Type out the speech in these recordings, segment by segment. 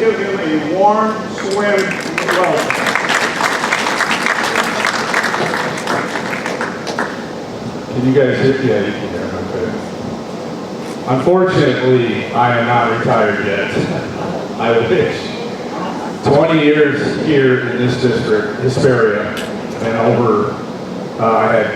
give him a warm swim welcome. Can you guys hear? Yeah, you can hear me. Okay. Unfortunately, I am not retired yet. I wish. 20 years here in this district, this area, and over, I had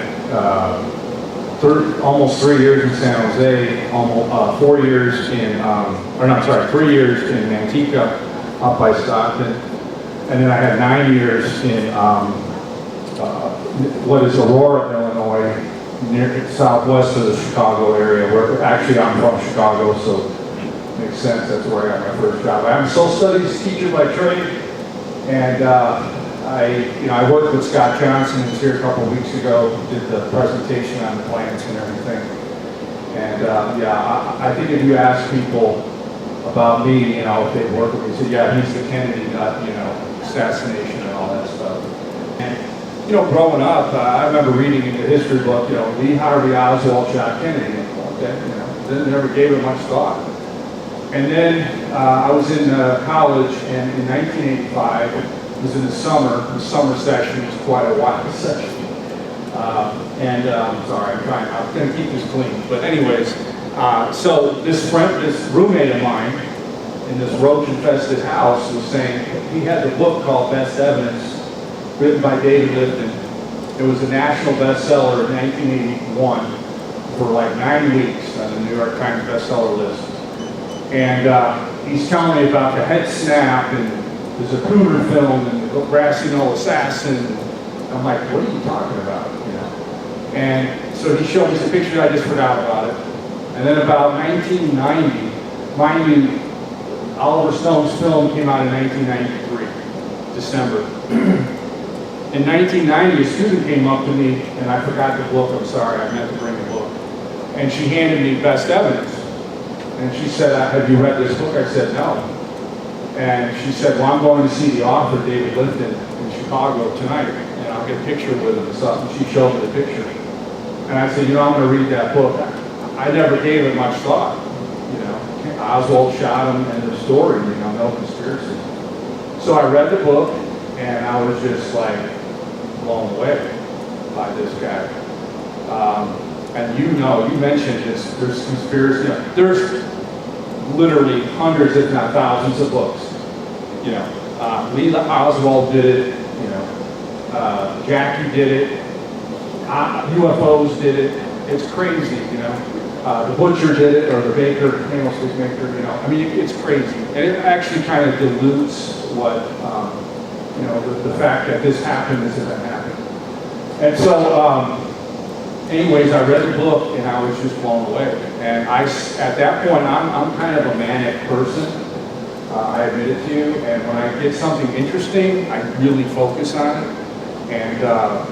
almost 3 years in San Jose, almost 4 years in, 3 years in Manteca, up by Stockton, and then I had 9 years in what is Aurora, Illinois, near southwest of the Chicago area. Where actually I'm from Chicago, so it makes sense. That's where I got my first job. I'm a social studies teacher by trade, and I worked with Scott Johnson, who was here a couple of weeks ago, did the presentation on the plants and everything. And I think if you ask people about me, if they work with me, they say, yeah, he's the Kennedy, assassination and all that stuff. And growing up, I remember reading in the history book, Lee Harvey Oswald shot Kennedy. Okay, never gave it much thought. And then I was in college, and in 1985, it was in the summer session. It was quite a wild session. Sorry, I'm going to keep this clean. But anyways, so this roommate of mine in this roach-infested house was saying, he had the book called Best Evidence, written by David Lifton. It was a national bestseller in 1981 for like 9 weeks on the New York Times bestseller list. And he's telling me about the head snap and the Zapruder film and the grassy knoll assassin. I'm like, what are you talking about? And so he showed me some pictures. I just forgot about it. And then about 1990, mind you, Oliver Stone's film came out in 1993, December. In 1990, a student came up to me, and I forgot the book. I'm sorry, I meant to bring the book. And she handed me Best Evidence. And she said, have you read this book? I said, no. And she said, well, I'm going to see the author, David Lifton, in Chicago tonight, and I'll get a picture with him and stuff. And she showed me the picture. And I said, I'm going to read that book. I never gave it much thought. Oswald shot him, and the story, no conspiracy. So I read the book, and I was just like blown away by this guy. And you mentioned this, there's conspiracy, there's literally hundreds, if not thousands of books. Lee Oswald did it, Jackie did it, UFOs did it. It's crazy, the butcher did it, or the baker, candlestick maker, it's crazy. And it actually kind of dilutes what, the fact that this happened, this event happened. And so, anyways, I read the book, and I was just blown away. And at that point, I'm kind of a manic person, I admit it to you. And when I get something interesting, I really focus on it. And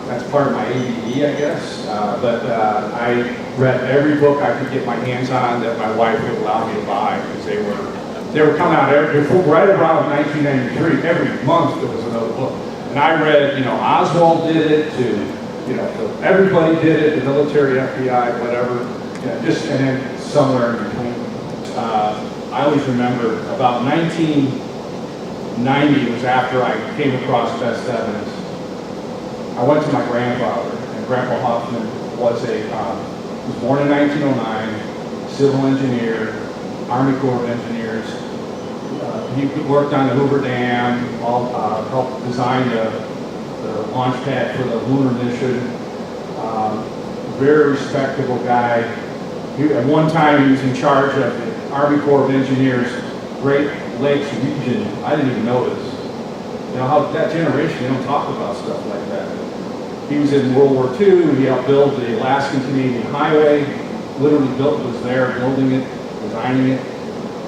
that's part of my ADD, I guess. But I read every book I could get my hands on that my wife would allow me to buy, because they were coming out right around 1993. Every month there was another book. And I read, Oswald did it, everybody did it, the military, FBI, whatever, and then somewhere in between. I always remember about 1990, it was after I came across Best Evidence. I went to my grandfather, and Grandpa Hoffman was born in 1909, civil engineer, Army Corps of Engineers. He worked on the Hoover Dam, helped design the launch pad for the lunar mission. Very respectable guy. At one time, he was in charge of the Army Corps of Engineers Great Lakes region. I didn't even know this. How that generation, they don't talk about stuff like that. He was in World War II. He helped build the Alaskan Canadian Highway. Literally was there building it, designing it.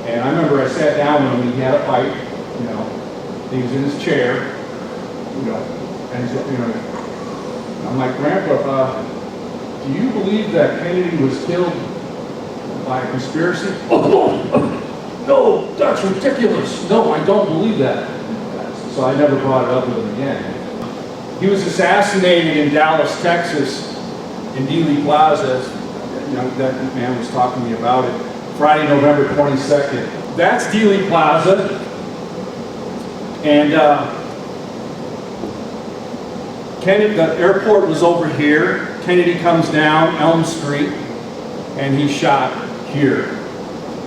And I remember I sat down with him, and he had a pipe. He was in his chair. And he's, I'm like, Grandpa, do you believe that Kennedy was killed by a conspiracy? Oh, no, that's ridiculous. No, I don't believe that. So I never brought it up with him again. He was assassinated in Dallas, Texas, in Dealey Plaza. That man was talking to me about it. Friday, November 22nd. That's Dealey Plaza. And Kennedy, the airport was over here. Kennedy comes down Elm Street, and he's shot here.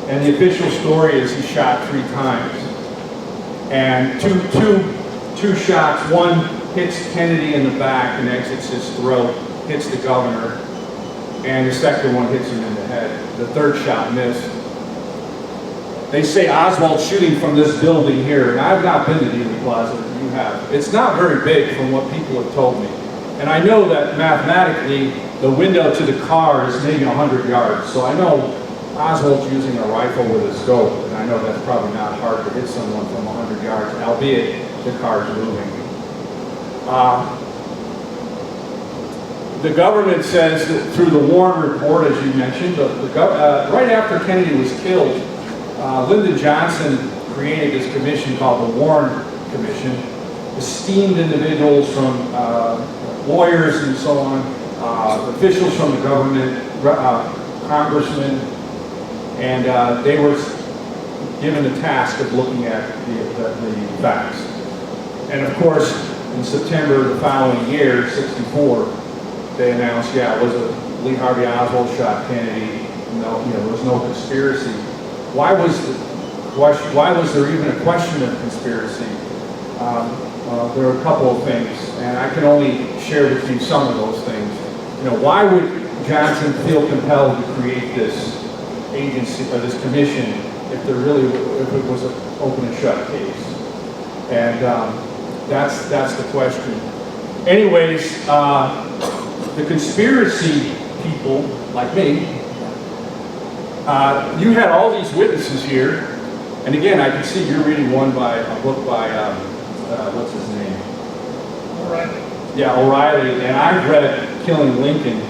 And the official story is he's shot 3 times. And two shots. One hits Kennedy in the back and exits his throat, hits the governor, and the second one hits him in the head. The third shot missed. They say Oswald shooting from this building here, and I've not been to Dealey Plaza, you have. It's not very big from what people have told me. And I know that mathematically, the window to the car is maybe 100 yards. So I know Oswald's using a rifle with a scope, and I know that's probably not hard to hit someone from 100 yards, albeit the car's moving. The government says that through the Warren report, as you mentioned, right after Kennedy was killed, Lyndon Johnson created this commission called the Warren Commission. Esteemed individuals from lawyers and so on, officials from the government, congressmen, and they were given the task of looking at the facts. And of course, in September the following year, '64, they announced, yeah, it was Lee Harvey Oswald shot Kennedy. No, there was no conspiracy. Why was there even a question of conspiracy? There are a couple of things, and I can only share with you some of those things. Why would Johnson feel compelled to create this agency or this commission if it was an open and shut case? And that's the question. Anyways, the conspiracy people like me, you had all these witnesses here, and again, I can see you're reading a book by what's his name? O'Reilly. Yeah, O'Reilly, and I've read Killing Lincoln.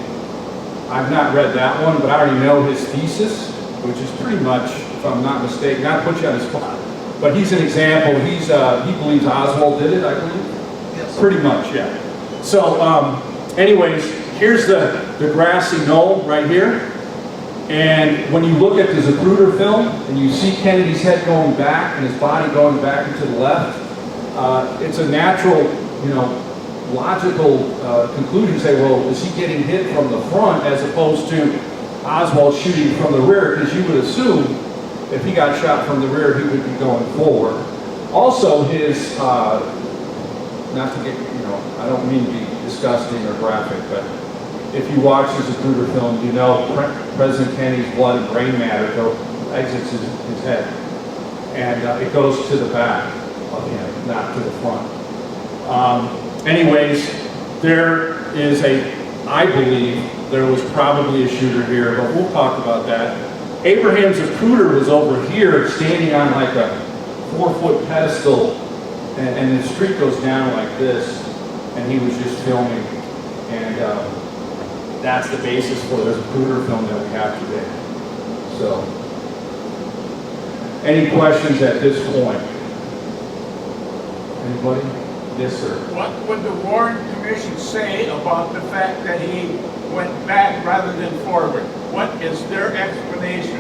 I've not read that one, but I already know his thesis, which is pretty much, if I'm not mistaken, not to put you on the spot, but he's an example. He believes Oswald did it, I believe. Yes. Pretty much, yeah. So, anyways, here's the grassy knoll right here. And when you look at the Zapruder film and you see Kennedy's head going back and his body going back and to the left, it's a natural, logical conclusion to say, well, is he getting hit from the front as opposed to Oswald shooting from the rear? Because you would assume if he got shot from the rear, he would be going forward. Also, his, not to get, I don't mean to be disgusting or graphic, but if you watch the Zapruder film, President Kennedy's blood and brain matter exits his head. And it goes to the back of him, not to the front. Anyways, there is I believe there was probably a shooter here, but we'll talk about that. Abraham Zapruder was over here standing on like a 4-foot pedestal, and the street goes down like this, and he was just filming. And that's the basis for the Zapruder film that we have today. So, any questions at this point? Anybody? Yes, sir. What would the Warren Commission say about the fact that he went back rather than forward? What is their explanation?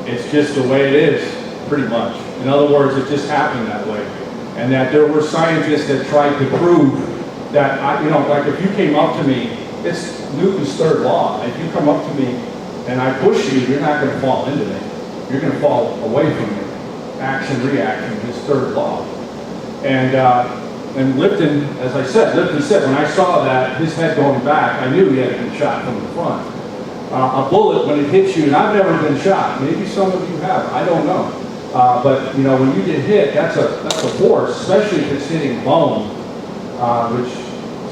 It's just the way it is, pretty much. In other words, it just happened that way. And that there were scientists that tried to prove that, like if you came up to me, it's Newton's third law. If you come up to me and I push you, you're not going to fall into me. You're going to fall away from me. Action, reaction, his third law. And Lifton, as I said, Lifton said, when I saw that, his head going back, I knew he had been shot from the front. A bullet, when it hits you, and I've never been shot, maybe some of you have, I don't know. But when you get hit, that's a force, especially if it's hitting bone, which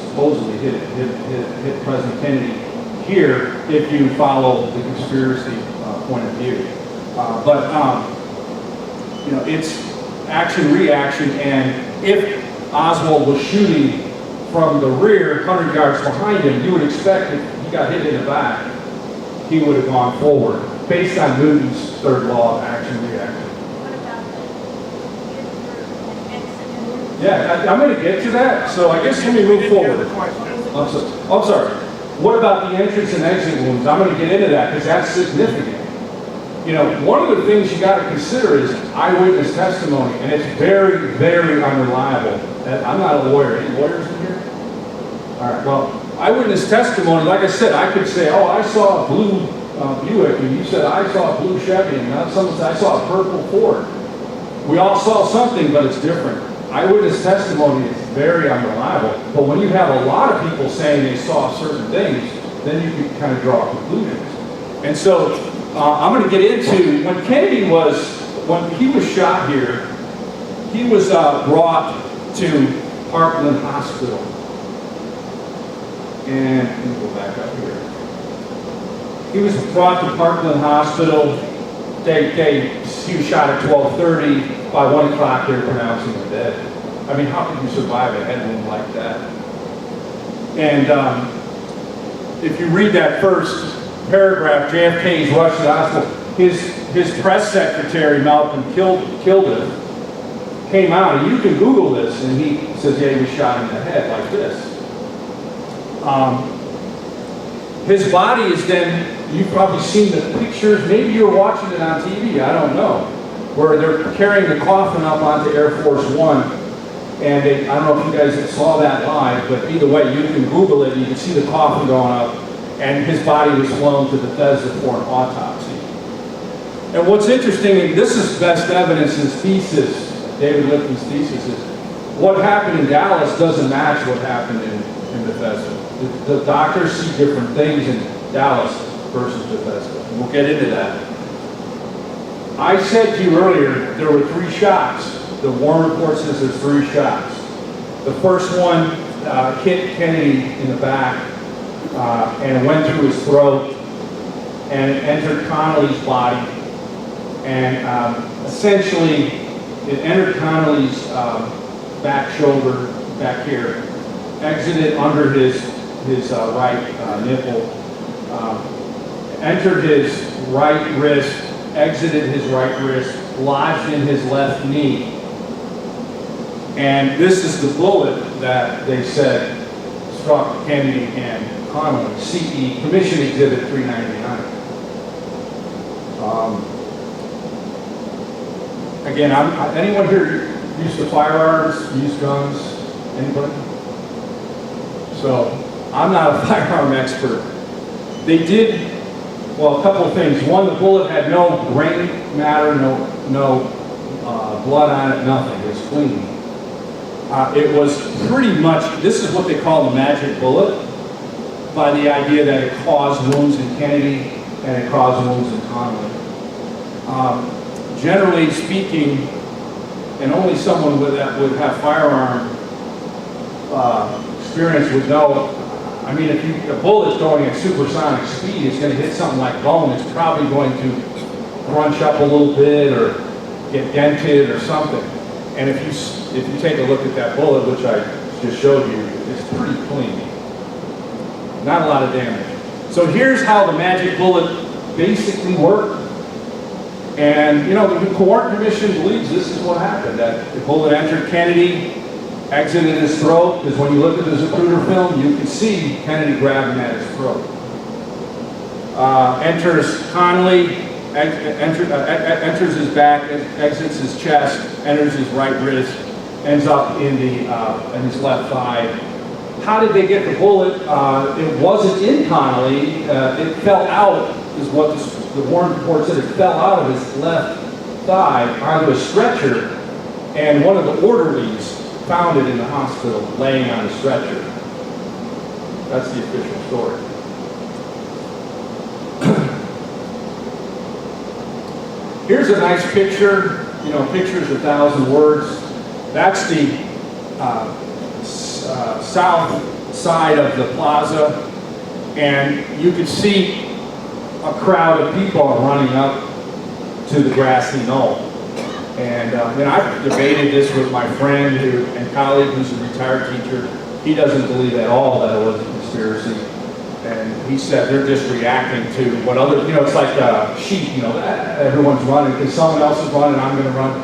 supposedly hit President Kennedy here, if you follow the conspiracy point of view. It's action, reaction, and if Oswald was shooting from the rear, 100 yards behind him, you would expect if he got hit in the back, he would have gone forward, based on Newton's third law of action, reaction. Yeah, I'm going to get to that, so I guess let me move forward. I'm sorry. What about the entrance and exit wounds? I'm going to get into that because that's significant. you know, one of the things you got to consider is eyewitness testimony, and it's very, very unreliable. And I'm not a lawyer. Any lawyers in here? All right, well, eyewitness testimony, like I said, I could say, oh, I saw a blue Buick, and you said, I saw a blue Chevy, and now someone said, I saw a purple Ford. We all saw something, but it's different. Eyewitness testimony is very unreliable, but when you have a lot of people saying they saw certain things, then you can kind of draw conclusions. And so, I'm going to get into, when he was shot here, he was brought to Parkland Hospital. And let me go back up here. He was brought to Parkland Hospital. He was shot at 12:30. By 1 o'clock, they were pronouncing him dead. I mean, how could you survive a head wound like that? And if you read that first paragraph, JFK's rushed to the hospital. His press secretary, Malcolm Kilden, came out, and you can Google this, and he says, yeah, he was shot in the head like this. His body is then, you've probably seen the pictures, maybe you're watching it on TV, I don't know, where they're carrying the coffin up onto Air Force One, and I don't know if you guys saw that live, but either way, you can Google it, you can see the coffin going up, and his body was flown to Bethesda for an autopsy. And what's interesting, and this is best evidence, his thesis, David Lifton's thesis, is what happened in Dallas doesn't match what happened in Bethesda. The doctors see different things in Dallas versus Bethesda. And we'll get into that. I said to you earlier, there were 3 shots. The Warren report says there's 3 shots. The first one hit Kennedy in the back, and it went through his throat, and it entered Connolly's body, and essentially it entered Connolly's back shoulder, back here, exited under his right nipple, entered his right wrist, exited his right wrist, lodged in his left knee. And this is the bullet that they said struck Kennedy and Connolly, CE, Commission Exhibit 399. Again, anyone here used to firearms, used guns? Anybody? So, I'm not a firearm expert. They did, well, a couple of things. One, the bullet had no brain matter, no blood on it, nothing. It was clean. It was pretty much, this is what they call the magic bullet, by the idea that it caused wounds in Kennedy and it caused wounds in Connolly. Generally speaking, and only someone that would have firearm experience would know, I mean, if a bullet's going at supersonic speed, it's going to hit something like bone, it's probably going to crunch up a little bit or get dented or something. And if you take a look at that bullet, which I just showed you, it's pretty clean. Not a lot of damage. So here's how the magic bullet basically worked. And, you know, the Warren Commission believes this is what happened, that the bullet entered Kennedy, exited his throat, because when you look at the Zapruder film, you can see Kennedy grabbing at his throat. Enters Connolly, enters his back, exits his chest, enters his right wrist, ends up in his left thigh. How did they get the bullet? It wasn't in Connolly. It fell out, is what the Warren report said. It fell out of his left thigh onto a stretcher, and one of the orderlies found it in the hospital, laying on a stretcher. That's the official story. Here's a nice picture. You know, picture's 1,000 words. That's the south side of the plaza, and you can see a crowd of people running up to the grassy knoll. And I've debated this with my friend and colleague who's a retired teacher. He doesn't believe at all that it was a conspiracy. And he said they're just reacting to what other, you know, it's like sheep, you know, everyone's running because someone else is running, I'm going to run.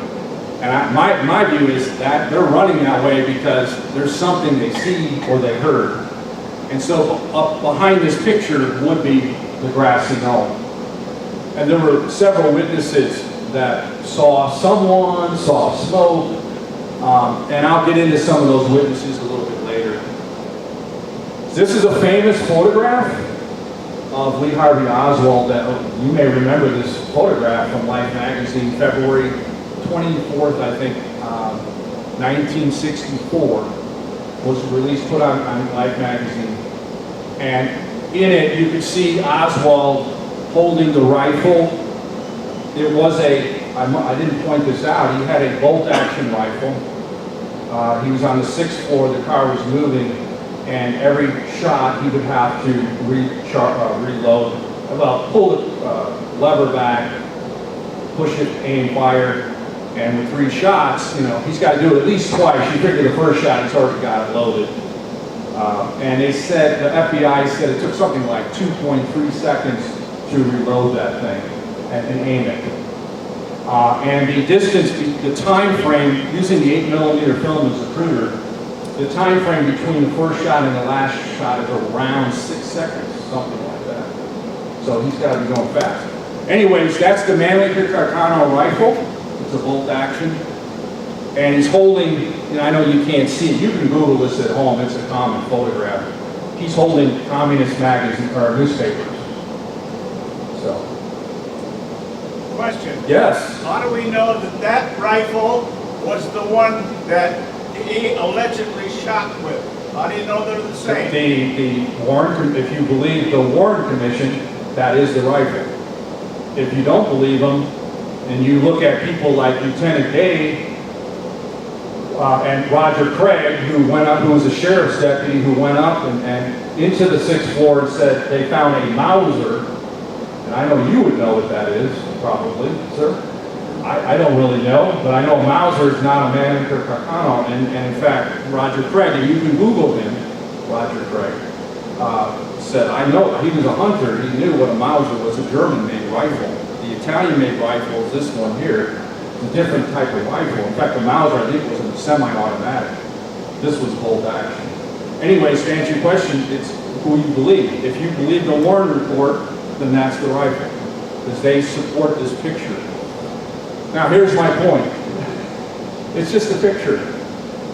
And my view is that they're running that way because there's something they see or they heard. And so up behind this picture would be the grassy knoll. And there were several witnesses that saw someone, saw smoke, and I'll get into some of those witnesses a little bit later. This is a famous photograph of Lee Harvey Oswald that you may remember this photograph from Life magazine, February 24th, I think, 1964, was released, put on Life magazine. And in it, you could see Oswald holding the rifle. It was I didn't point this out, he had a bolt-action rifle. He was on the 6th floor, the car was moving, and every shot he would have to reload. Well, pull the lever back, push it, aim, fire, and with 3 shots, you know, he's got to do it at least twice. You figure the first shot, he's already got it loaded. And they said, the FBI said it took something like 2.3 seconds to reload that thing and aim it. And the distance, the time frame, using the 8mm film as a recruiter, the time frame between the first shot and the last shot is around 6 seconds, something like that. So he's got to be going fast. Anyways, that's the Mannlicher Carcano rifle. It's a bolt action. And he's holding, and I know you can't see it, you can Google this at home, it's a common photograph. He's holding communist magazine, or newspapers. So. Question. Yes. How do we know that that rifle was the one that he allegedly shot with? How do you know they're the same? The Warren, if you believe the Warren Commission, that is the rifle. If you don't believe them, and you look at people like Lieutenant Dave and Roger Craig, who went up, who was a sheriff's deputy, who went up and into the 6th floor and said they found a Mauser, and I know you would know what that is, probably, sir. I don't really know, but I know Mauser is not a Mannlicher Carcano, and in fact, Roger Craig, and you can Google him, Roger Craig, said, I know, he was a hunter, he knew what a Mauser was, a German-made rifle. The Italian-made rifle is this one here, a different type of rifle. In fact, the Mauser, I think, was a semi-automatic. This was bolt action. Anyways, to answer your question, it's who you believe. If you believe the Warren report, then that's the rifle, because they support this picture. Now, here's my point. It's just a picture.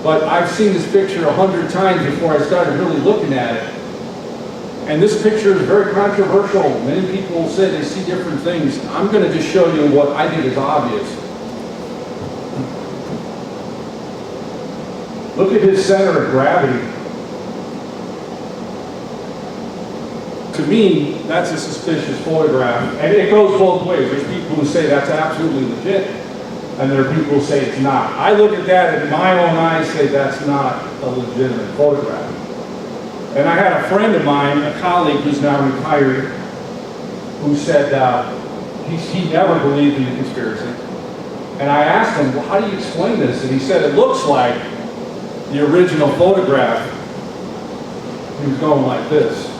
But I've seen this picture 100 times before I started really looking at it. And this picture is very controversial. Many people say they see different things. I'm going to just show you what I think is obvious. Look at his center of gravity. To me, that's a suspicious photograph. And it goes both ways. There's people who say that's absolutely legit, and there are people who say it's not. I look at that and in my own eyes say that's not a legitimate photograph. And I had a friend of mine, a colleague who's now retired, who said he never believed in the conspiracy. And I asked him, well, how do you explain this? And he said, it looks like the original photograph. He was going like this.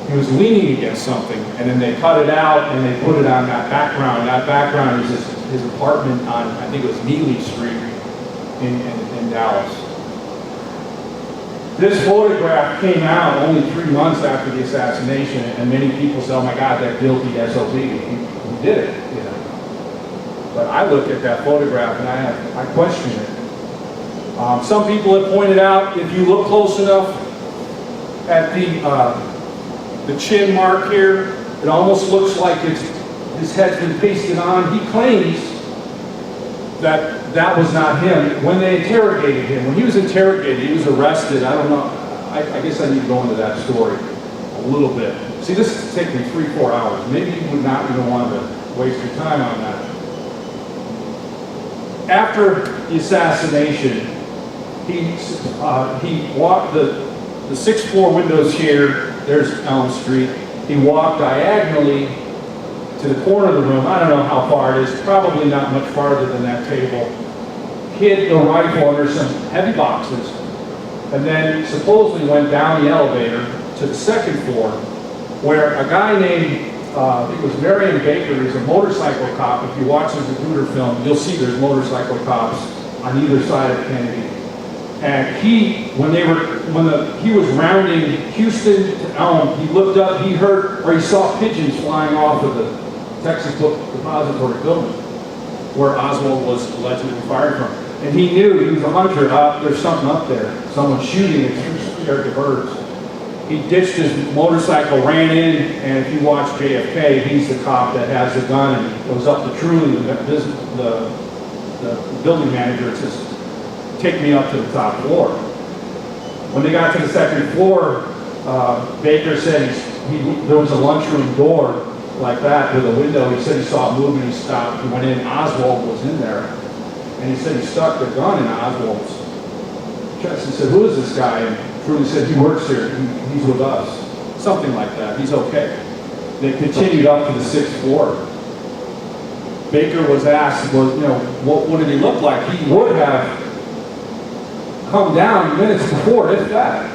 He was leaning against something, and then they cut it out and they put it on that background. That background is his apartment on, I think it was Neely Street in Dallas. This photograph came out only 3 months after the assassination, and many people say, oh my God, that guilty SOB, he did it, you know. But I look at that photograph and I question it. Some people have pointed out, if you look close enough at the chin mark here, it almost looks like his head's been pasted on. He claims that that was not him. When they interrogated him, when he was interrogated, he was arrested. I don't know, I guess I need to go into that story a little bit. See, this is taking 3-4 hours. Maybe you would not even want to waste your time on that. After the assassination, he walked the 6th floor windows here. There's Elm Street. He walked diagonally to the corner of the room. I don't know how far it is, probably not much farther than that table. Hid the rifle under some heavy boxes, and then supposedly went down the elevator to the 2nd floor, where a guy named, it was Marion Baker, he's a motorcycle cop. If you watch the Zapruder film, you'll see there's motorcycle cops on either side of Kennedy. And he was rounding Houston to Elm, he looked up, he heard, or he saw pigeons flying off of the Texas Book Depository building, where Oswald was allegedly fired from. And he knew, he was a hunter, there's something up there. Someone's shooting, it's too scared of birds. He ditched his motorcycle, ran in, and if you watch JFK, he's the cop that has the gun and goes up to Truly, the building manager, and says, take me up to the top floor. When they got to the second floor, Baker said there was a lunchroom door like that with a window. He said he saw it moving, he stopped, he went in, Oswald was in there. And he said he stuck the gun in Oswald's chest and said, who is this guy? And Truly said, he works here, he's with us. Something like that, he's okay. They continued up to the sixth floor. Baker was asked, what did he look like? He would have come down minutes before, if that.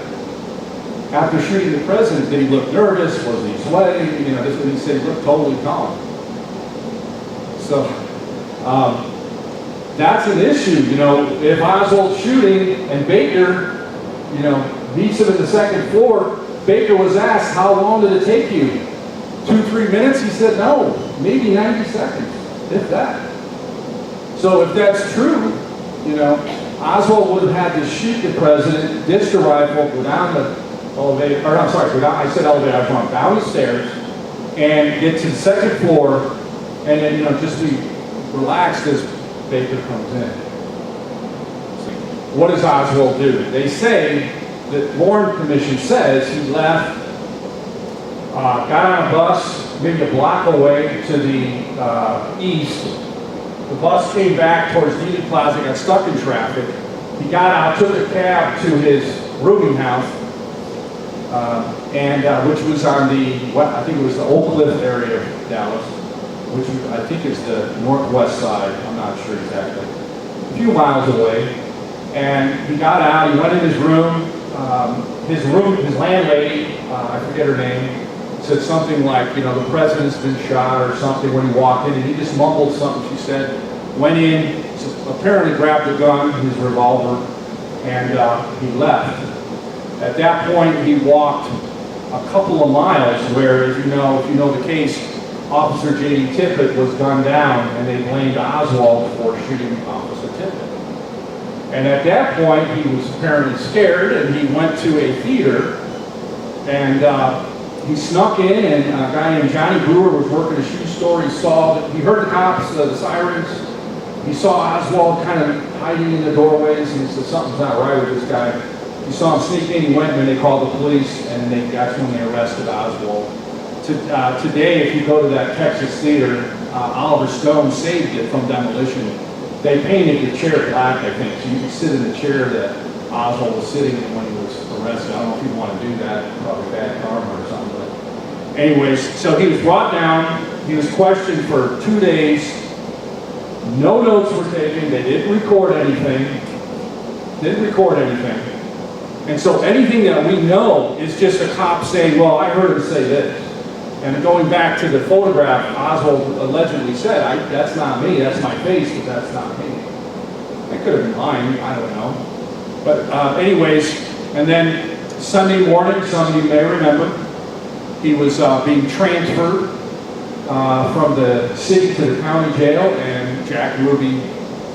After shooting the president, did he look nervous? Was he sweating? He said he looked totally calm. So, that's an issue, if Oswald's shooting and Baker, meets him at the second floor, Baker was asked, how long did it take you? 2-3 minutes? He said, no, maybe 90 seconds, if that. So if that's true, Oswald would have had to shoot the president, ditch the rifle, go down the elevator, down the stairs, and get to the second floor, and then, just be relaxed as Baker comes in. What does Oswald do? They say, the Warren Commission says he left, got on a bus, maybe a block away to the east. The bus came back towards Dealey Plaza, got stuck in traffic. He got out, took a cab to his rooming house, which was on I think it was the Oak Cliff area of Dallas, which I think is the northwest side, I'm not sure exactly, a few miles away. And he got out, he went in his room, his landlady, I forget her name, said something like, the president's been shot or something when he walked in, and he just mumbled something, she said, went in, apparently grabbed a gun, his revolver, and he left. At that point, he walked a couple of miles where, if you know the case, Officer J.D. Tippit was gunned down, and they blamed Oswald for shooting Officer Tippit. And at that point, he was apparently scared, and he went to a theater, and he snuck in, and a guy named Johnny Brewer was working a shoe store. He heard the cops, the sirens. He saw Oswald kind of hiding in the doorways, and he said, something's not right with this guy. He saw him sneak in, he went, and they called the police, and that's when they arrested Oswald. Today, if you go to that Texas theater, Oliver Stone saved it from demolition. They painted the chair black, I think, so you can sit in the chair that Oswald was sitting in when he was arrested. I don't know if you'd want to do that, probably bad karma or something. But anyways, so he was brought down, he was questioned for 2 days. No notes were taken, they didn't record anything. And so anything that we know is just a cop saying, well, I heard him say this. And going back to the photograph, Oswald allegedly said, that's not me, that's my face, but that's not me. I could have been lying, I don't know. But anyways, and then Sunday morning, some of you may remember, he was being transferred from the city to the county jail, and Jack Ruby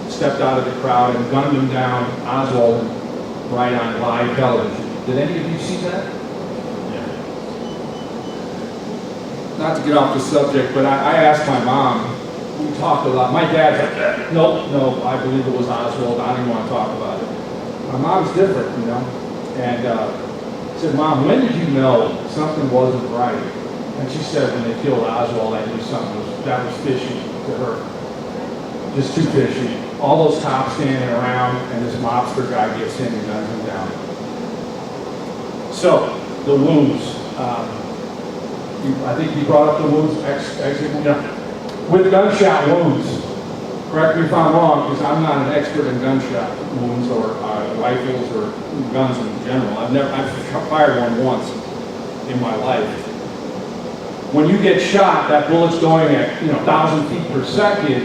stepped out of the crowd and gunned him down, Oswald, right on live television. Did any of you see that? Not to get off the subject, but I asked my mom, we talked a lot. My dad's like, no, I believe it was Oswald, I don't even want to talk about it. My mom's different, And I said, Mom, when did you know something wasn't right? And she said, when they killed Oswald, I knew that was fishy to her. Just too fishy. All those cops standing around, and this mobster guy gets in and guns him down. So, the wounds. I think you brought up the wounds, with gunshot wounds. Correct me if I'm wrong, because I'm not an expert in gunshot wounds or rifles or guns in general. I've fired one once in my life. When you get shot, that bullet's going at 1,000 feet per second,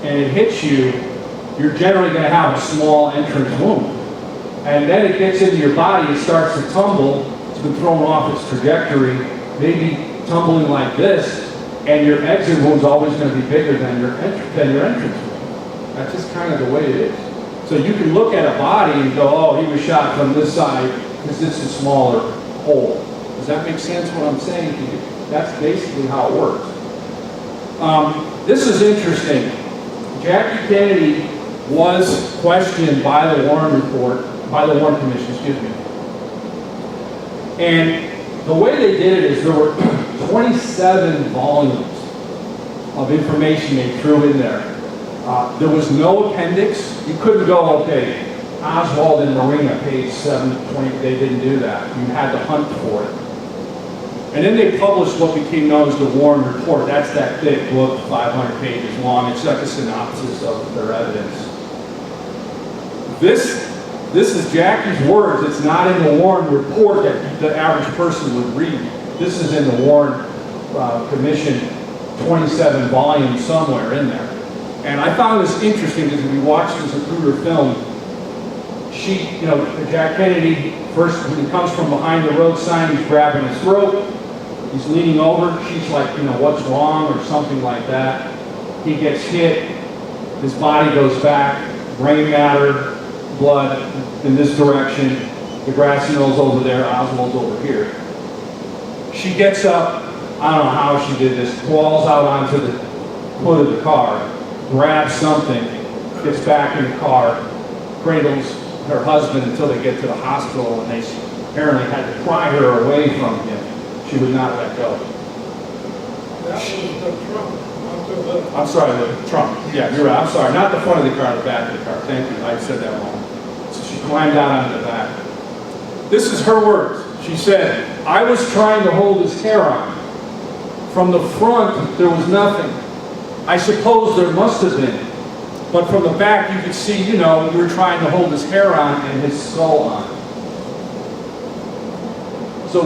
and it hits you, you're generally going to have a small entrance wound. And then it gets into your body, it starts to tumble, it's been thrown off its trajectory, maybe tumbling like this, and your exit wound's always going to be bigger than your entrance wound. That's just kind of the way it is. So you can look at a body and go, oh, he was shot from this side because this is a smaller hole. Does that make sense what I'm saying to you? That's basically how it works. This is interesting. Jackie Kennedy was questioned by the Warren Commission, excuse me. And the way they did it is there were 27 volumes of information they threw in there. There was no appendix. You couldn't go, okay, Oswald and Marina, page 720. They didn't do that. You had to hunt for it. And then they published what became known as the Warren Report. That's that thick book, 500 pages long. It's like a synopsis of their evidence. This is Jackie's words. It's not in the Warren Report that the average person would read. This is in the Warren Commission, 27 volumes somewhere in there. And I found this interesting because if you watch this Zapruder film, Jack Kennedy, first when he comes from behind the road sign, he's grabbing his throat, he's leaning over, she's like, what's wrong or something like that. He gets hit, his body goes back, brain matter, blood in this direction, the grassy knoll's over there, Oswald's over here. She gets up, I don't know how she did this, crawls out onto the hood of the car, grabs something, gets back in the car, cradles her husband until they get to the hospital, and they apparently had to pry her away from him. She would not let go. That was the Trump. I'm sorry, the Trump. Yeah, you're right. I'm sorry. Not the front of the car, the back of the car. Thank you. I said that wrong. So she climbed out onto the back. This is her words. She said, I was trying to hold his hair on. From the front, there was nothing. I suppose there must have been. But from the back, you could see, you were trying to hold his hair on and his skull on. So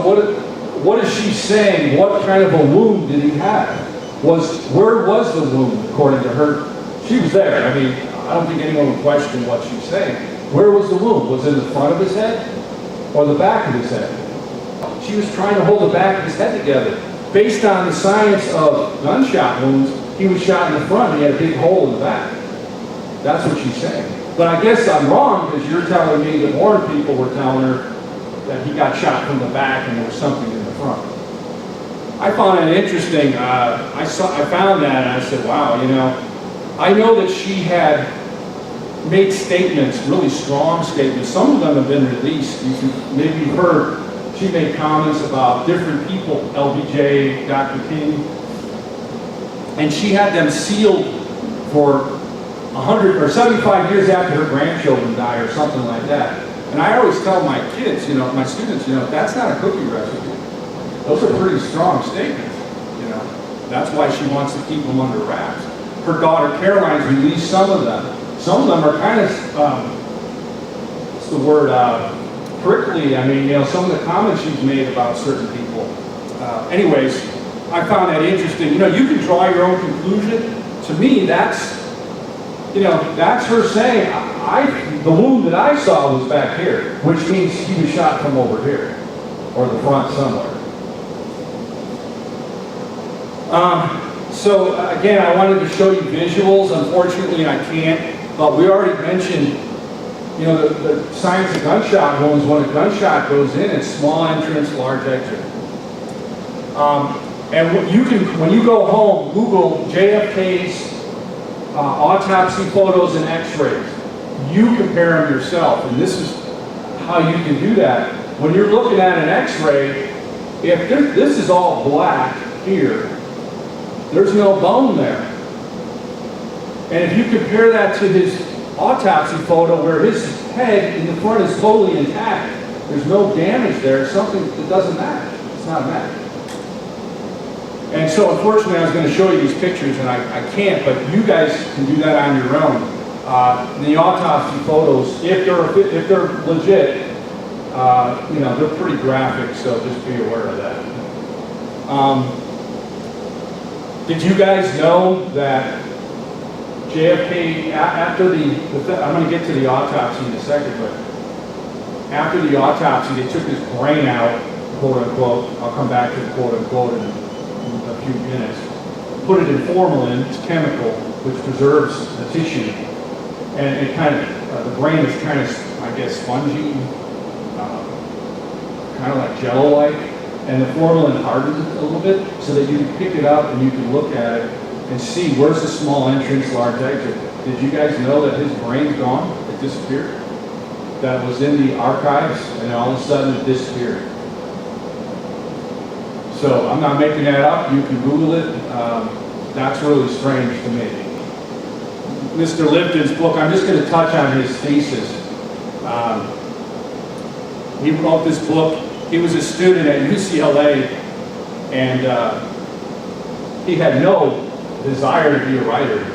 what is she saying? What kind of a wound did he have? Where was the wound, according to her? She was there. I mean, I don't think anyone would question what she's saying. Where was the wound? Was it in the front of his head or the back of his head? She was trying to hold the back of his head together. Based on the science of gunshot wounds, he was shot in the front and he had a big hole in the back. That's what she's saying. But I guess I'm wrong because you're telling me that Warren people were telling her that he got shot from the back and there was something in the front. I found it interesting. I found that and I said, wow, I know that she had made statements, really strong statements. Some of them have been released. Maybe you've heard she made comments about different people, LBJ, Dr. King, and she had them sealed for 100 or 75 years after her grandchildren died or something like that. And I always tell my kids, my students, that's not a cookie recipe. Those are pretty strong statements, That's why she wants to keep them under wraps. Her daughter Caroline's released some of them. Some of them are kind of, what's the word, prickly. I mean, some of the comments she's made about certain people. Anyways, I found that interesting. You can draw your own conclusion. To me, that's her saying, the wound that I saw was back here, which means he was shot from over here, or the front somewhere. So again, I wanted to show you visuals. Unfortunately, I can't, but we already mentioned, the science of gunshot wounds. When a gunshot goes in, it's small entrance, large exit. And when you go home, Google JFK's autopsy photos and x-rays. You compare them yourself, and this is how you can do that. When you're looking at an x-ray, if this is all black here, there's no bone there. And if you compare that to his autopsy photo where his head in the front is totally intact, there's no damage there, something that doesn't match. It's not a match. And so unfortunately I was going to show you these pictures and I can't, but you guys can do that on your own. The autopsy photos, if they're legit, they're pretty graphic, so just be aware of that. Did you guys know that JFK, after I'm going to get to the autopsy in a second, but after the autopsy, they took his brain out, quote unquote. I'll come back to the quote unquote in a few minutes. Put it in formalin, it's chemical, which preserves the tissue. And it kind of, the brain is kind of, I guess, spongy, kind of like jello-like. And the formalin hardens it a little bit so that you can pick it up and you can look at it and see where's the small entrance, large exit. Did you guys know that his brain's gone? It disappeared. That was in the archives, and all of a sudden it disappeared. So I'm not making that up. You can Google it. That's really strange to me. Mr. Lifton's book, I'm just going to touch on his thesis. He wrote this book. He was a student at UCLA, and he had no desire to be a writer.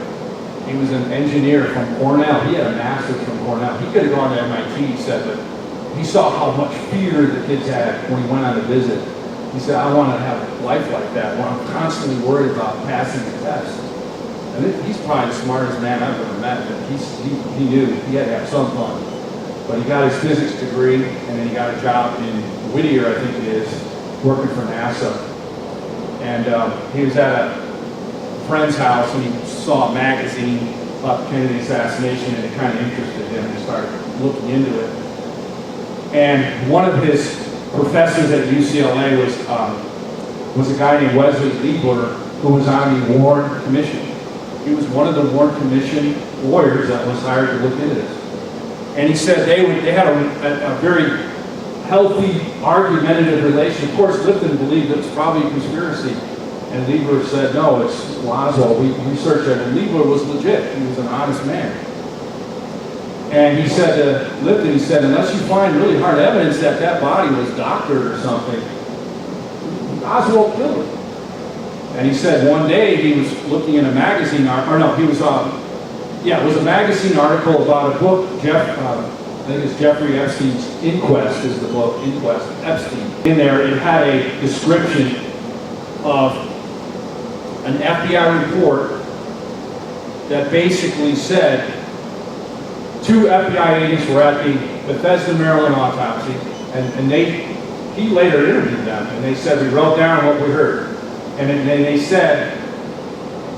He was an engineer from Cornell. He had a master's from Cornell. He could have gone to MIT, he said, but he saw how much fear the kids had when he went on a visit. He said, I want to have a life like that, where I'm constantly worried about passing the test. And he's probably the smartest man I've ever met, but he knew he had to have some fun. But he got his physics degree, and then he got a job in Whittier, I think it is, working for NASA. And he was at a friend's house, and he saw a magazine about the Kennedy assassination, and it kind of interested him, and he started looking into it. And one of his professors at UCLA was a guy named Wesley Liebler, who was on the Warren Commission. He was one of the Warren Commission lawyers that was hired to look into this. And he said they had a very healthy, argumentative relation. Of course, Lifton believed it was probably a conspiracy. And Liebler said, no, it's Oswald. We researched it. And Liebler was legit. He was an honest man. And he said to Lifton, he said, unless you find really hard evidence that that body was doctored or something, Oswald killed him. And he said one day he was looking in a magazine, it was a magazine article about a book, I think it's Jeffrey Epstein's Inquest is the book, Inquest, Epstein. In there, it had a description of an FBI report that basically said 2 FBI agents were at the Bethesda, Maryland autopsy, and he later interviewed them, and they said, we wrote down what we heard. And then they said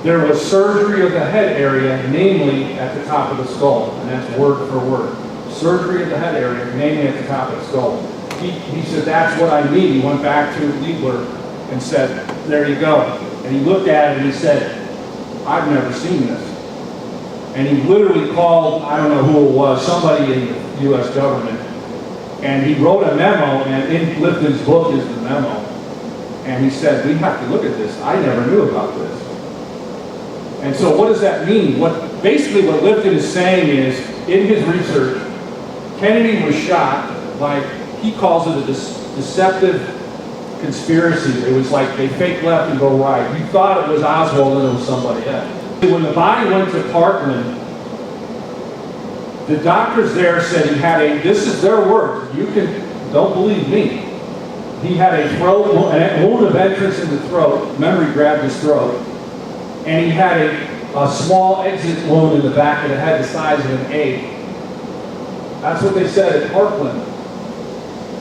there was surgery of the head area, namely at the top of the skull, and that's word for word. Surgery of the head area, namely at the top of the skull. He said, that's what I need. He went back to Liebler and said, there you go. And he looked at it and he said, I've never seen this. And he literally called, I don't know who it was, somebody in the U.S. government, and he wrote a memo, and in Lifton's book is the memo. And he said, we have to look at this. I never knew about this. And so what does that mean? Basically what Lifton is saying is, in his research, Kennedy was shot by, he calls it a deceptive conspiracy. It was like they fake left and go right. You thought it was Oswald and it was somebody else. When the body went to Parkland, the doctors there said he had this is their words, don't believe me. He had a wound of entrance in the throat, memory grabbed his throat, and he had a small exit wound in the back of the head the size of an egg. That's what they said at Parkland.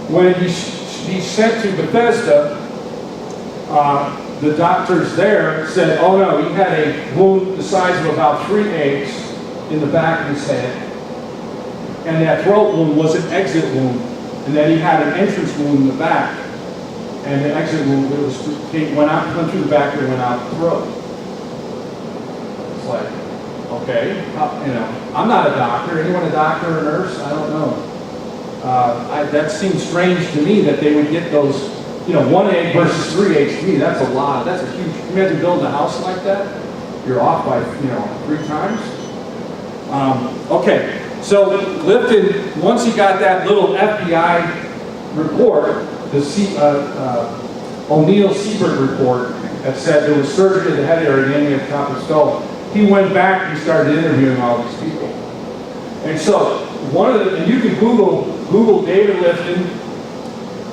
When he's sent to Bethesda, the doctors there said, oh no, he had a wound the size of about 3 eggs in the back of his head. And that throat wound was an exit wound. And then he had an entrance wound in the back. And the exit wound, went through the back and went out the throat. It's like, okay, I'm not a doctor. Anyone a doctor or a nurse? I don't know. That seems strange to me that they would get those, 1 egg versus 3 eggs. To me, that's a lot. That's a huge. Can you imagine building a house like that? You're off by, 3 times. Okay, so Lifton, once he got that little FBI report, the O'Neill-Siebert report that said there was surgery of the head area, namely at the top of the skull, he went back and he started interviewing all these people. And so, and you can Google David Lifton,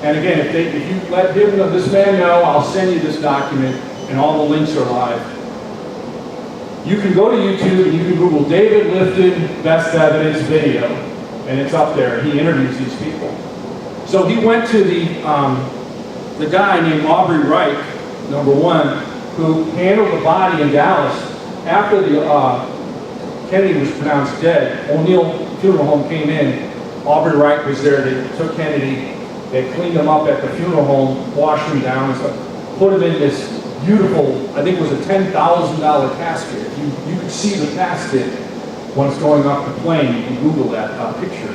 and again, if you let this man know, I'll send you this document, and all the links are live. You can go to YouTube and you can Google David Lifton best evidence video, and it's up there. He interviews these people. So he went to the guy named Aubrey Wright, number one, who handled the body in Dallas after the Kennedy was pronounced dead. O'Neill Funeral Home came in. Aubrey Wright was there. They took Kennedy. They cleaned him up at the funeral home, washed him down, and stuff, put him in this beautiful, I think it was a $10,000 casket. You could see the casket when it's going off the plane. You can Google that picture.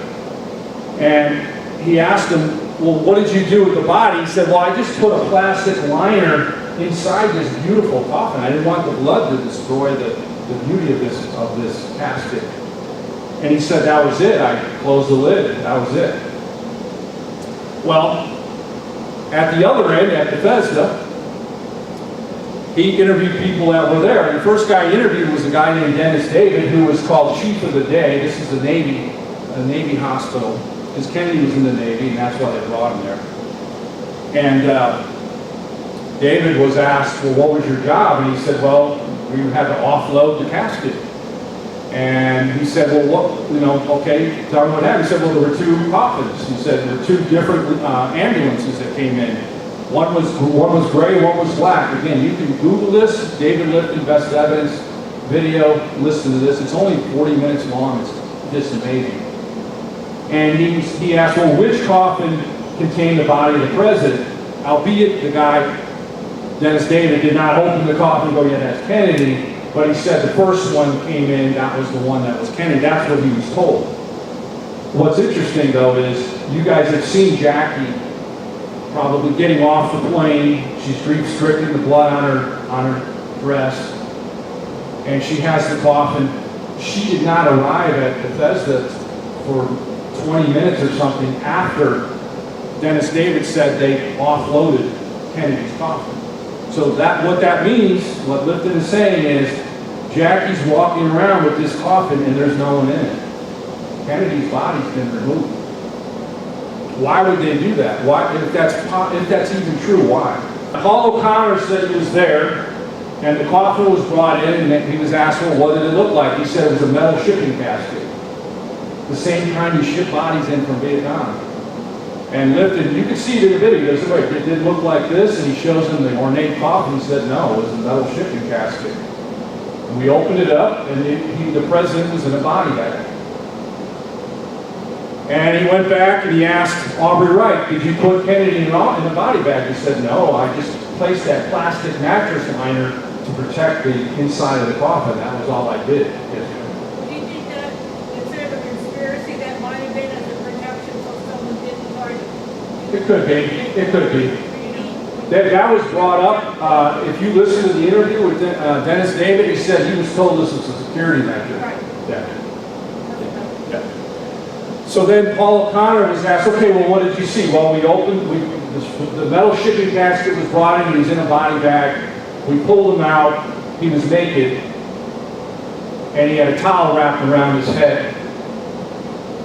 And he asked him, well, what did you do with the body? He said, well, I just put a plastic liner inside this beautiful coffin. I didn't want the blood to destroy the beauty of this casket. And he said, that was it. I closed the lid. That was it. Well, at the other end, at Bethesda, he interviewed people that were there. The first guy he interviewed was a guy named Dennis David, who was called Chief of the Day. This is a Navy hospital, because Kennedy was in the Navy, and that's why they brought him there. And David was asked, well, what was your job? And he said, well, we had to offload the casket. And he said, well, what, okay, tell me what happened. He said, well, there were two coffins. He said, there were two different ambulances that came in. One was gray, one was black. Again, you can Google this, David Lifton, Best Evidence video, listen to this. It's only 40 minutes long. It's just amazing. And he asked, well, which coffin contained the body of the president? Albeit the guy, Dennis David, did not open the coffin and go, yeah, that's Kennedy. But he said the first one came in, that was the one that was Kennedy. That's what he was told. What's interesting, though, is you guys have seen Jackie probably getting off the plane. She's grief-stricken, the blood on her dress. And she has the coffin. She did not arrive at Bethesda for 20 minutes or something after Dennis David said they offloaded Kennedy's coffin. So what that means, what Lifton is saying is, Jackie's walking around with this coffin and there's no one in it. Kennedy's body's been removed. Why would they do that? Why, if that's even true, why? Paul O'Connor said he was there, and the coffin was brought in, and he was asked, well, what did it look like? He said it was a metal shipping casket. The same kind you ship bodies in from Vietnam. And Lifton, you can see it in the video, he goes, wait, it did look like this, and he shows them the ornate coffin. He said, no, it was a metal shipping casket. And we opened it up, and the president was in a body bag. And he went back and he asked Aubrey Wright, did you put Kennedy in a body bag? He said, no, I just placed that plastic mattress liner to protect the inside of the coffin. That was all I did. Yes, Do you think that instead of a conspiracy that might have been as a protection so someone didn't target? it could be. It could be. That was brought up. If you listen to the interview with Dennis David, he said he was told this was a security measure. Right. Yeah. So then Paul O'Connor was asked, okay, well, what did you see? Well, we opened, the metal shipping casket was brought in, he was in a body bag. We pulled him out, he was naked, and he had a towel wrapped around his head.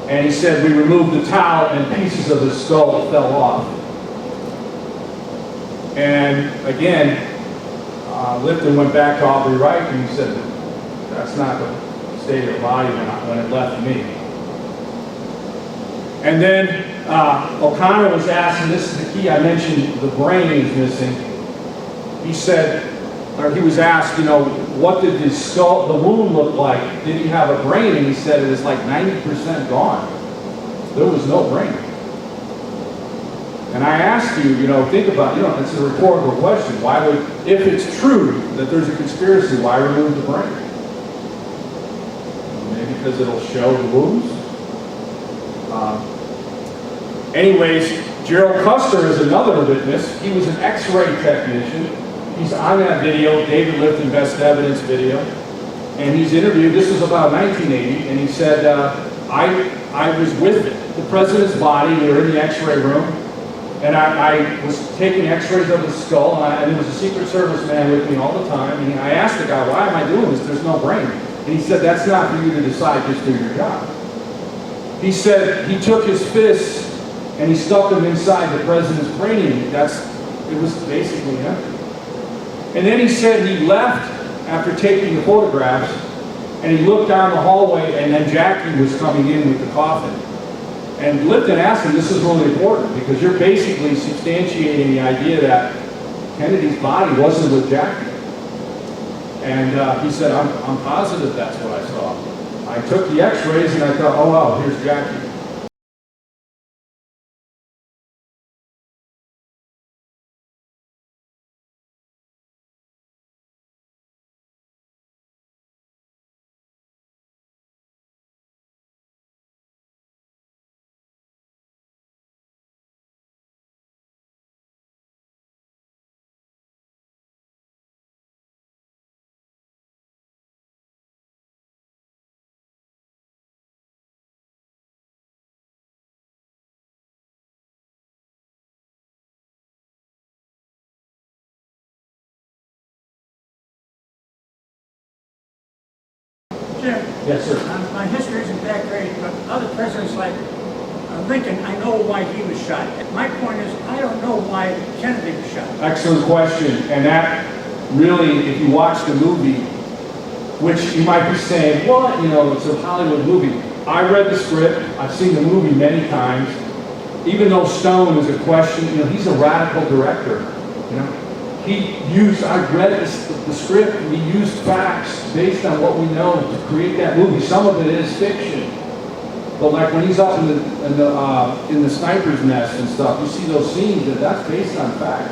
And he said, we removed the towel and pieces of his skull fell off. And again, Lifton went back to Aubrey Wright and he said, that's not the state of the body when it left me. And then O'Connor was asked, and this is the key, I mentioned the brain is missing. He said, or he was asked, what did the skull, the wound look like? Did he have a brain? And he said it was like 90% gone. There was no brain. And I asked you, think about, it's a rhetorical question. Why would, if it's true that there's a conspiracy, why remove the brain? Maybe because it'll show the wounds? Anyways, Gerald Custer is another witness. He was an X-ray technician. He's on that video, David Lifton Best Evidence video. And he's interviewed, this was about 1980, and he said, I was with the president's body, we were in the X-ray room, and I was taking X-rays of his skull, and there was a Secret Service man with me all the time, and I asked the guy, why am I doing this? There's no brain. And he said, that's not for you to decide, just do your job. He said he took his fists and he stuck them inside the president's cranium. It was basically empty. And then he said he left after taking the photographs, and he looked down the hallway, and then Jackie was coming in with the coffin. And Lifton asked him, this is really important, because you're basically substantiating the idea that Kennedy's body wasn't with Jackie. And he said, I'm positive that's what I saw. I took the x-rays and I thought, oh wow, here's Jackie. Jim, Yes, sir. my history isn't that great, but other presidents like Lincoln, I know why he was shot. My point is, I don't know why Kennedy was shot. Excellent question. And that really, if you watch the movie, which you might be saying, what? You know, it's a Hollywood movie. I read the script. I've seen the movie many times. Even though Stone is a question, you know, he's a radical director. You know, I read the script, and he used facts based on what we know to create that movie. Some of it is fiction. But like when he's up in the sniper's nest and stuff, you see those scenes, that's based on fact.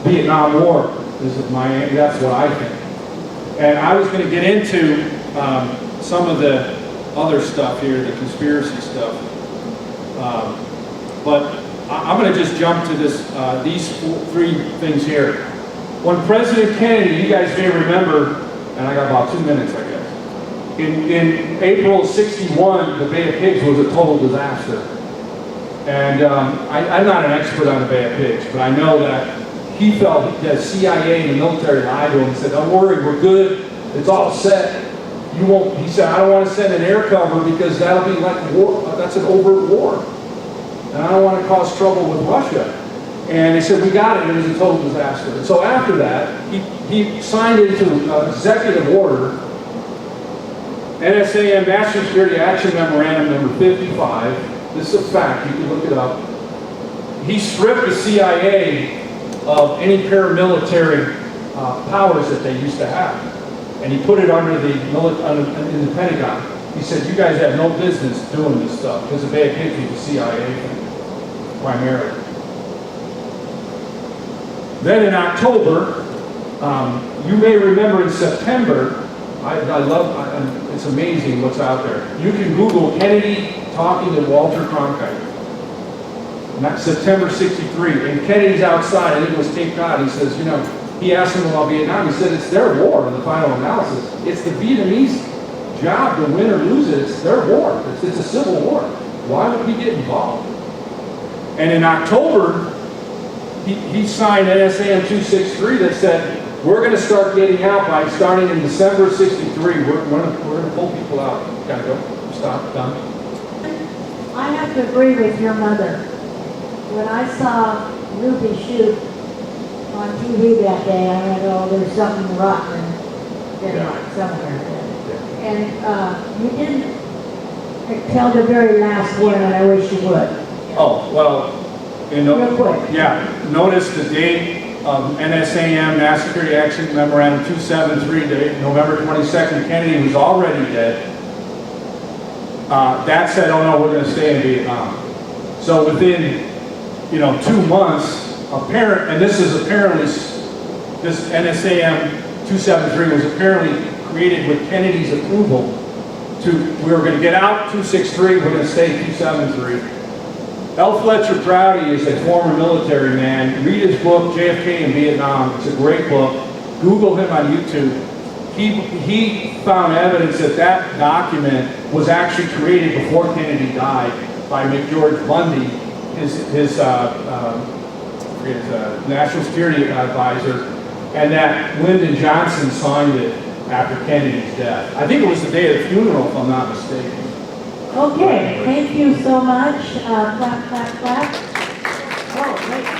Vietnam War that's what I think. And I was going to get into some of the other stuff here, the conspiracy stuff. But I'm going to just jump to these three things here. When President Kennedy, you guys may remember, and I got about 2 minutes, I guess. In April '61, the Bay of Pigs was a total disaster. And I'm not an expert on the Bay of Pigs, but I know that he felt that CIA and the military lied to him and said, don't worry, we're good, it's all set. You won't, he said, I don't want to send an air cover because that'll be like war, that's an overt war. And I don't want to cause trouble with Russia. And they said, we got it, it was a total disaster. And so after that, he signed into executive order NSAM National Security Action Memorandum number 55. This is a fact, you can look it up. He stripped the CIA of any paramilitary powers that they used to have. And he put it under in the Pentagon. He said, you guys have no business doing this stuff, because the Bay of Pigs was the CIA thing, primarily. Then in October, you may remember in September, it's amazing what's out there. You can Google Kennedy talking to Walter Cronkite. And that's September '63. And Kennedy's outside, I think it was Cape Cod. He says, you know, he asked him about Vietnam. He said, it's their war in the final analysis. It's the Vietnamese job to win or lose it. It's their war. It's a civil war. Why would we get involved? And in October, he signed NSAM 263 that said, we're going to start getting out by starting in December '63. We're going to pull people out. Gotta go. Stop. Done. I have to agree with your mother. When I saw Ruby shoot on TV that day, I went, oh, there's something rotten in Denmark somewhere. And you didn't tell the very last one, and I wish you would. Oh, well, Real quick. yeah, notice the date of NSAM, National Security Action Memorandum 273, date, November 22nd. Kennedy was already dead. That said, oh no, we're going to stay in Vietnam. So within, 2 months, and this is apparently, this NSAM 273 was apparently created with Kennedy's approval. We were going to get out 263, we're going to stay 273. L. Fletcher Prouty is a former military man. Read his book, JFK in Vietnam. It's a great book. Google him on YouTube. He found evidence that document was actually created before Kennedy died by McGeorge Bundy, his national security advisor, and that Lyndon Johnson signed it after Kennedy's death. I think it was the day of the funeral, if I'm not mistaken. Okay, thank you so much. Clap, clap, clap. Oh, wait.